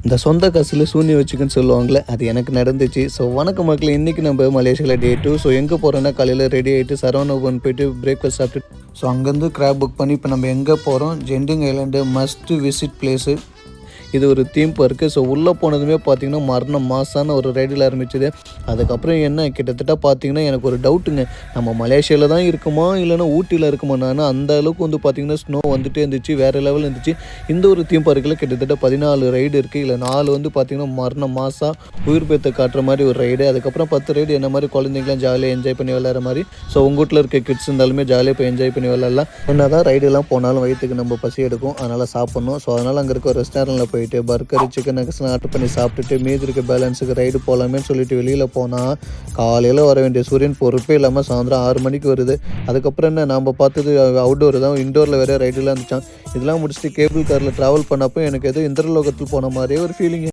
இந்த சொந்த காசில் சூன்யம் வச்சுக்குன்னு சொல்லுவாங்களே, அது எனக்கு நடந்துச்சு. ஸோ வணக்கம் மக்களே, இன்றைக்கி நம்ம மலேசியாவில் டே 2. ஸோ எங்கே போகிறோன்னா, காலையில் ரெடி ஆகிட்டு சரவணா பவன் போயிட்டு பிரேக்ஃபாஸ்ட் சாப்பிட்டு, ஸோ அங்கேருந்து கிராப் புக் பண்ணி இப்போ நம்ம எங்கே போகிறோம், ஜெண்டிங் ஐலாண்டு மஸ்ட் விசிட் பிளேஸு. இது ஒரு தீம் பார்க்கு. ஸோ உள்ளே போனதுமே பார்த்தீங்கன்னா மரண மாசான ஒரு ரைடில் ஆரம்பிச்சுது. அதுக்கப்புறம் என்ன கிட்டத்தட்ட பார்த்தீங்கன்னா எனக்கு ஒரு டவுட்டுங்க, நம்ம மலேசியாவில் தான் இருக்குமா இல்லைன்னா ஊட்டியில் இருக்குமா. நான் அந்த அளவுக்கு வந்து பார்த்தீங்கன்னா ஸ்னோ வந்துட்டே இருந்துச்சு, வேறு லெவலில் இருந்துச்சு. இந்த ஒரு தீம் பார்க்கில் கிட்டத்தட்ட 14 ரைடு இருக்குது. இல்லை 4 வந்து பார்த்தீங்கன்னா மரண மாதம் உயிர் பேத்த காட்டுற மாதிரி ஒரு ரைடு. அதுக்கப்புறம் 10 ரைடு என்ன மாதிரி குழந்தைங்களாம் ஜாலியாக என்ஜாய் பண்ணி விளையாடுற மாதிரி. ஸோ உங்கள் வீட்டில் இருக்க கிட்ஸ் இருந்தாலுமே ஜாலியாக போய் என்ஜாய் பண்ணி விளையாடலாம். என்ன தான் ரைடெல்லாம் போனாலும் வயிற்றுக்கு நம்ம பசி எடுக்கும், அதனால் சாப்பிட்ணும். ஸோ அதனால் அங்கே இருக்க ஒரு ரெஸ்டாரண்ட்டில் போயிட்டு பர்கர் சிக்கன் நகட்ஸ்லாம் ஆர்டர் பண்ணி சாப்பிட்டுட்டு மீதி இருக்க பேலன்ஸுக்கு ரைடு போகலாமேன்னு சொல்லிட்டு வெளியில் போனால் காலையில் வர வேண்டிய சூரியன் பொறுப்பே இல்லாமல் சாயந்தரம் 6 மணிக்கு வருது. அதுக்கப்புறம் என்ன நம்ம பார்த்தது அவுட்டோர் தான், இண்டோரில் வேறு ரைடுலாம் இருந்துச்சான். இதெல்லாம் முடிச்சுட்டு கேபிள் காரில் ட்ராவல் பண்ணப்போ எனக்கு ஏதோ இந்திரலோகத்தில் போன மாதிரியே ஒரு ஃபீலிங்.